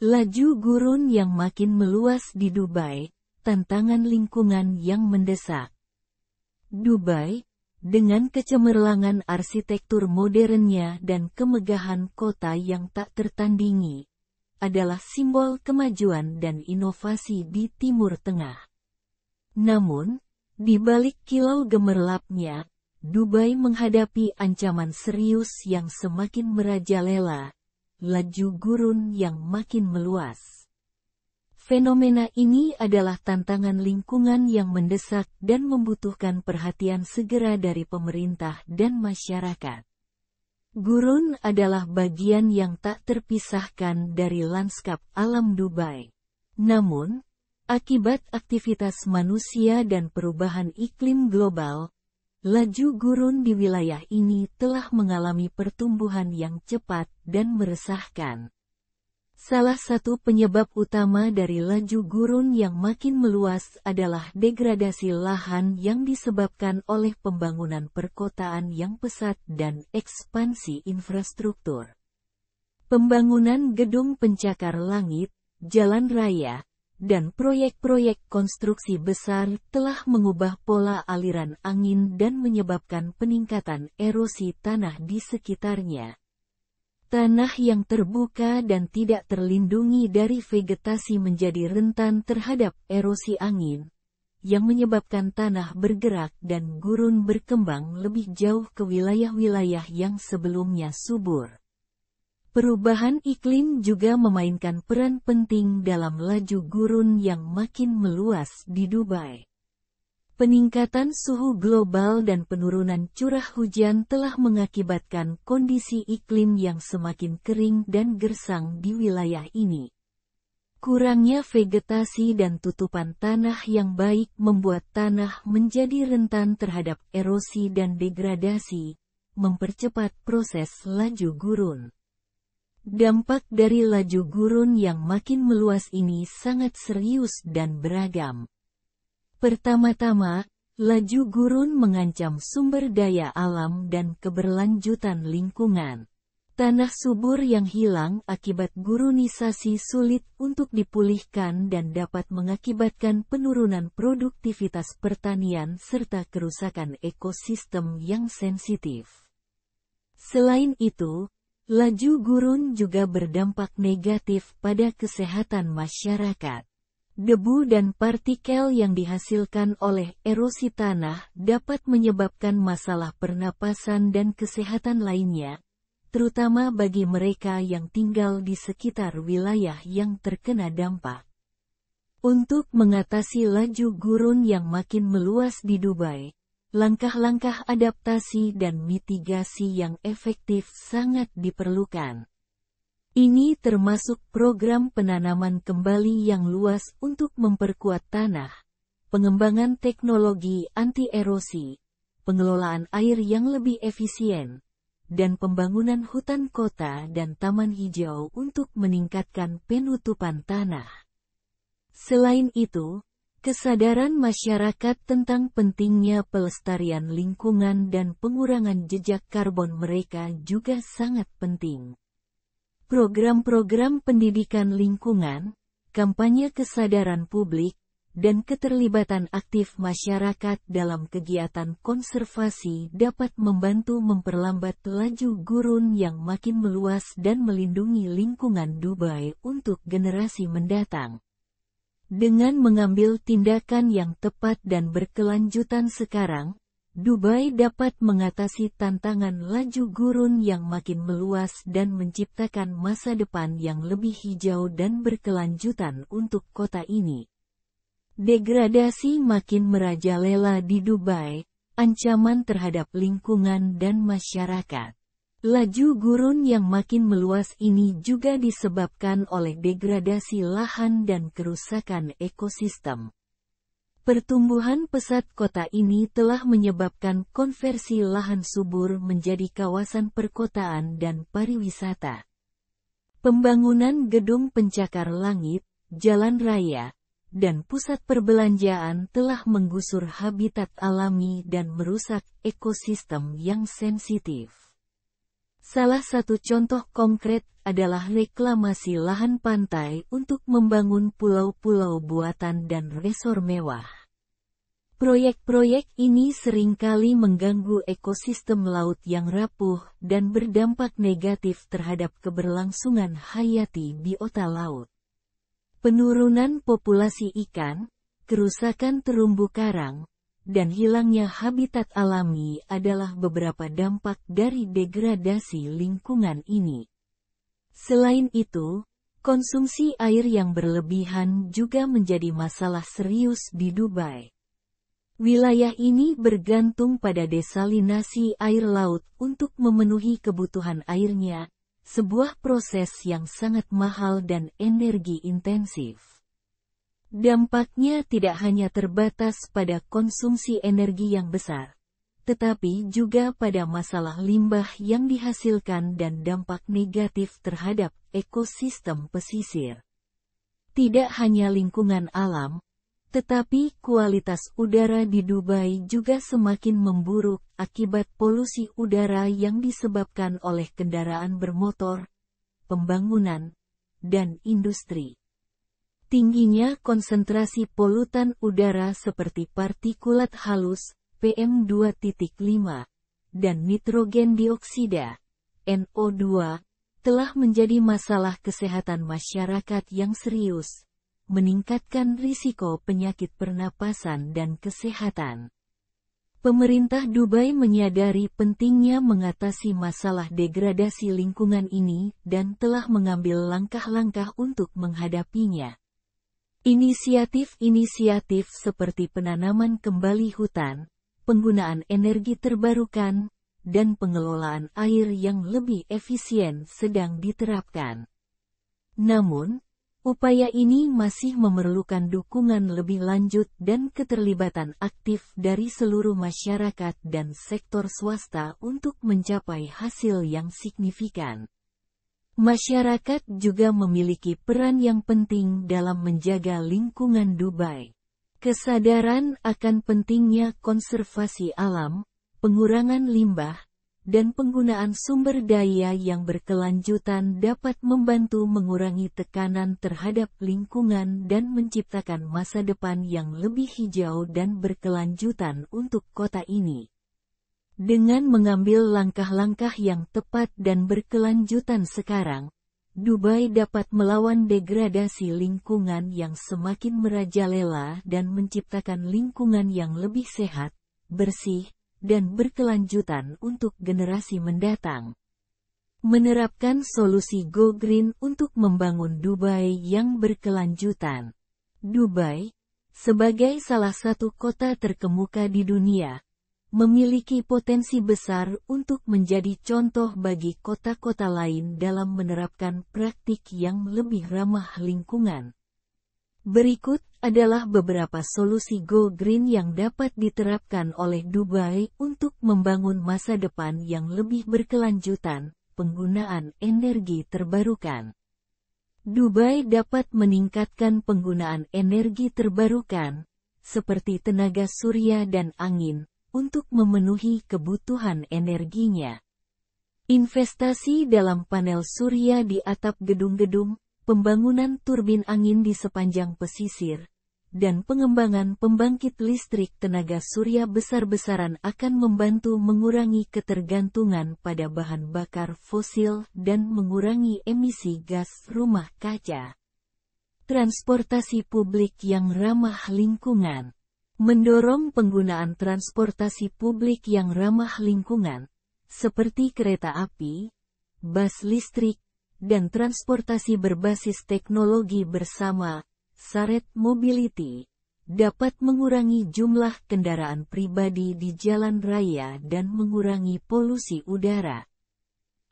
Laju gurun yang makin meluas di Dubai, tantangan lingkungan yang mendesak. Dubai, dengan kecemerlangan arsitektur modernnya dan kemegahan kota yang tak tertandingi, adalah simbol kemajuan dan inovasi di Timur Tengah. Namun, di balik kilau gemerlapnya, Dubai menghadapi ancaman serius yang semakin merajalela, laju gurun yang makin meluas. Fenomena ini adalah tantangan lingkungan yang mendesak dan membutuhkan perhatian segera dari pemerintah dan masyarakat. Gurun adalah bagian yang tak terpisahkan dari lanskap alam Dubai. Namun, akibat aktivitas manusia dan perubahan iklim global, laju gurun di wilayah ini telah mengalami pertumbuhan yang cepat dan meresahkan. Salah satu penyebab utama dari laju gurun yang makin meluas adalah degradasi lahan yang disebabkan oleh pembangunan perkotaan yang pesat dan ekspansi infrastruktur. Pembangunan gedung pencakar langit, jalan raya, dan proyek-proyek konstruksi besar telah mengubah pola aliran angin dan menyebabkan peningkatan erosi tanah di sekitarnya. Tanah yang terbuka dan tidak terlindungi dari vegetasi menjadi rentan terhadap erosi angin, yang menyebabkan tanah bergerak dan gurun berkembang lebih jauh ke wilayah-wilayah yang sebelumnya subur. Perubahan iklim juga memainkan peran penting dalam laju gurun yang makin meluas di Dubai. Peningkatan suhu global dan penurunan curah hujan telah mengakibatkan kondisi iklim yang semakin kering dan gersang di wilayah ini. Kurangnya vegetasi dan tutupan tanah yang baik membuat tanah menjadi rentan terhadap erosi dan degradasi, mempercepat proses laju gurun. Dampak dari laju gurun yang makin meluas ini sangat serius dan beragam. Pertama-tama, laju gurun mengancam sumber daya alam dan keberlanjutan lingkungan. Tanah subur yang hilang akibat gurunisasi sulit untuk dipulihkan dan dapat mengakibatkan penurunan produktivitas pertanian serta kerusakan ekosistem yang sensitif. Selain itu, laju gurun juga berdampak negatif pada kesehatan masyarakat. Debu dan partikel yang dihasilkan oleh erosi tanah dapat menyebabkan masalah pernapasan dan kesehatan lainnya, terutama bagi mereka yang tinggal di sekitar wilayah yang terkena dampak. Untuk mengatasi laju gurun yang makin meluas di Dubai, langkah-langkah adaptasi dan mitigasi yang efektif sangat diperlukan. Ini termasuk program penanaman kembali yang luas untuk memperkuat tanah, pengembangan teknologi anti-erosi, pengelolaan air yang lebih efisien, dan pembangunan hutan kota dan taman hijau untuk meningkatkan penutupan tanah. Selain itu, kesadaran masyarakat tentang pentingnya pelestarian lingkungan dan pengurangan jejak karbon mereka juga sangat penting. Program-program pendidikan lingkungan, kampanye kesadaran publik, dan keterlibatan aktif masyarakat dalam kegiatan konservasi dapat membantu memperlambat laju gurun yang makin meluas dan melindungi lingkungan Dubai untuk generasi mendatang. Dengan mengambil tindakan yang tepat dan berkelanjutan sekarang, Dubai dapat mengatasi tantangan laju gurun yang makin meluas dan menciptakan masa depan yang lebih hijau dan berkelanjutan untuk kota ini. Degradasi makin merajalela di Dubai, ancaman terhadap lingkungan dan masyarakat. Laju gurun yang makin meluas ini juga disebabkan oleh degradasi lahan dan kerusakan ekosistem. Pertumbuhan pesat kota ini telah menyebabkan konversi lahan subur menjadi kawasan perkotaan dan pariwisata. Pembangunan gedung pencakar langit, jalan raya, dan pusat perbelanjaan telah menggusur habitat alami dan merusak ekosistem yang sensitif. Salah satu contoh konkret adalah reklamasi lahan pantai untuk membangun pulau-pulau buatan dan resor mewah. Proyek-proyek ini seringkali mengganggu ekosistem laut yang rapuh dan berdampak negatif terhadap keberlangsungan hayati biota laut. Penurunan populasi ikan, kerusakan terumbu karang, dan hilangnya habitat alami adalah beberapa dampak dari degradasi lingkungan ini. Selain itu, konsumsi air yang berlebihan juga menjadi masalah serius di Dubai. Wilayah ini bergantung pada desalinasi air laut untuk memenuhi kebutuhan airnya, sebuah proses yang sangat mahal dan energi intensif. Dampaknya tidak hanya terbatas pada konsumsi energi yang besar, tetapi juga pada masalah limbah yang dihasilkan dan dampak negatif terhadap ekosistem pesisir. Tidak hanya lingkungan alam, tetapi kualitas udara di Dubai juga semakin memburuk akibat polusi udara yang disebabkan oleh kendaraan bermotor, pembangunan, dan industri. Tingginya konsentrasi polutan udara seperti partikulat halus, PM2.5, dan nitrogen dioksida, NO2, telah menjadi masalah kesehatan masyarakat yang serius, meningkatkan risiko penyakit pernapasan dan kesehatan. Pemerintah Dubai menyadari pentingnya mengatasi masalah degradasi lingkungan ini dan telah mengambil langkah-langkah untuk menghadapinya. Inisiatif-inisiatif seperti penanaman kembali hutan, penggunaan energi terbarukan, dan pengelolaan air yang lebih efisien sedang diterapkan. Namun, upaya ini masih memerlukan dukungan lebih lanjut dan keterlibatan aktif dari seluruh masyarakat dan sektor swasta untuk mencapai hasil yang signifikan. Masyarakat juga memiliki peran yang penting dalam menjaga lingkungan Dubai. Kesadaran akan pentingnya konservasi alam, pengurangan limbah, dan penggunaan sumber daya yang berkelanjutan dapat membantu mengurangi tekanan terhadap lingkungan dan menciptakan masa depan yang lebih hijau dan berkelanjutan untuk kota ini. Dengan mengambil langkah-langkah yang tepat dan berkelanjutan sekarang, Dubai dapat melawan degradasi lingkungan yang semakin merajalela dan menciptakan lingkungan yang lebih sehat, bersih, dan berkelanjutan untuk generasi mendatang. Menerapkan solusi Go Green untuk membangun Dubai yang berkelanjutan. Dubai, sebagai salah satu kota terkemuka di dunia, memiliki potensi besar untuk menjadi contoh bagi kota-kota lain dalam menerapkan praktik yang lebih ramah lingkungan. Berikut adalah beberapa solusi Go Green yang dapat diterapkan oleh Dubai untuk membangun masa depan yang lebih berkelanjutan. Penggunaan energi terbarukan. Dubai dapat meningkatkan penggunaan energi terbarukan, seperti tenaga surya dan angin, untuk memenuhi kebutuhan energinya. Investasi dalam panel surya di atap gedung-gedung, pembangunan turbin angin di sepanjang pesisir, dan pengembangan pembangkit listrik tenaga surya besar-besaran akan membantu mengurangi ketergantungan pada bahan bakar fosil dan mengurangi emisi gas rumah kaca. Transportasi publik yang ramah lingkungan. Mendorong penggunaan transportasi publik yang ramah lingkungan, seperti kereta api, bus listrik, dan transportasi berbasis teknologi bersama, shared mobility, dapat mengurangi jumlah kendaraan pribadi di jalan raya dan mengurangi polusi udara.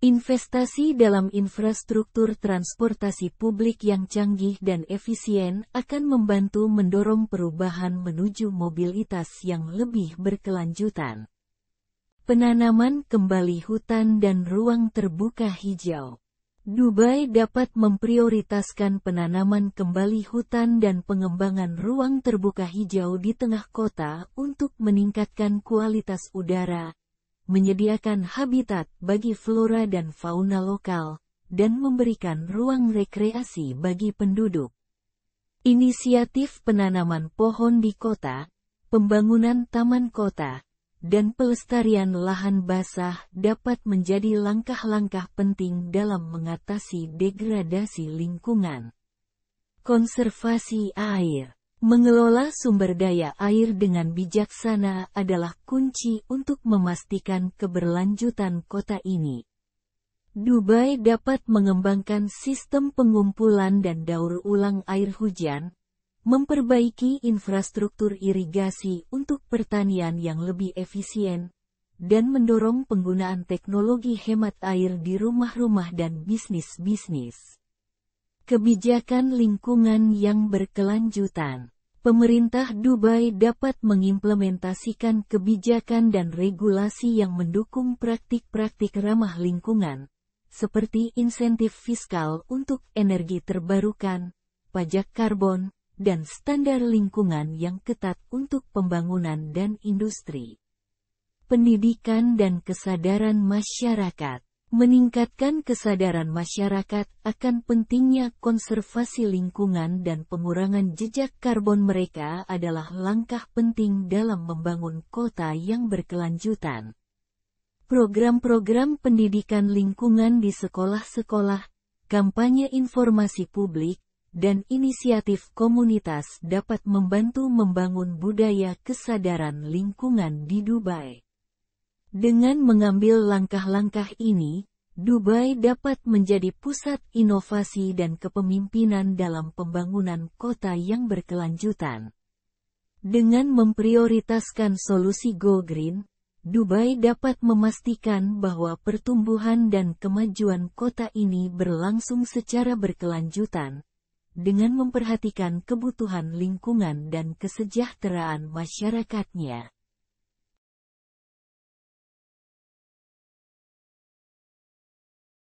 Investasi dalam infrastruktur transportasi publik yang canggih dan efisien akan membantu mendorong perubahan menuju mobilitas yang lebih berkelanjutan. Penanaman kembali hutan dan ruang terbuka hijau. Dubai dapat memprioritaskan penanaman kembali hutan dan pengembangan ruang terbuka hijau di tengah kota untuk meningkatkan kualitas udara, menyediakan habitat bagi flora dan fauna lokal, dan memberikan ruang rekreasi bagi penduduk. Inisiatif penanaman pohon di kota, pembangunan taman kota, dan pelestarian lahan basah dapat menjadi langkah-langkah penting dalam mengatasi degradasi lingkungan. Konservasi air. Mengelola sumber daya air dengan bijaksana adalah kunci untuk memastikan keberlanjutan kota ini. Dubai dapat mengembangkan sistem pengumpulan dan daur ulang air hujan, memperbaiki infrastruktur irigasi untuk pertanian yang lebih efisien, dan mendorong penggunaan teknologi hemat air di rumah-rumah dan bisnis-bisnis. Kebijakan lingkungan yang berkelanjutan. Pemerintah Dubai dapat mengimplementasikan kebijakan dan regulasi yang mendukung praktik-praktik ramah lingkungan, seperti insentif fiskal untuk energi terbarukan, pajak karbon, dan standar lingkungan yang ketat untuk pembangunan dan industri. Pendidikan dan kesadaran masyarakat. Meningkatkan kesadaran masyarakat akan pentingnya konservasi lingkungan dan pengurangan jejak karbon mereka adalah langkah penting dalam membangun kota yang berkelanjutan. Program-program pendidikan lingkungan di sekolah-sekolah, kampanye informasi publik, dan inisiatif komunitas dapat membantu membangun budaya kesadaran lingkungan di Dubai. Dengan mengambil langkah-langkah ini, Dubai dapat menjadi pusat inovasi dan kepemimpinan dalam pembangunan kota yang berkelanjutan. Dengan memprioritaskan solusi Go Green, Dubai dapat memastikan bahwa pertumbuhan dan kemajuan kota ini berlangsung secara berkelanjutan, dengan memperhatikan kebutuhan lingkungan dan kesejahteraan masyarakatnya.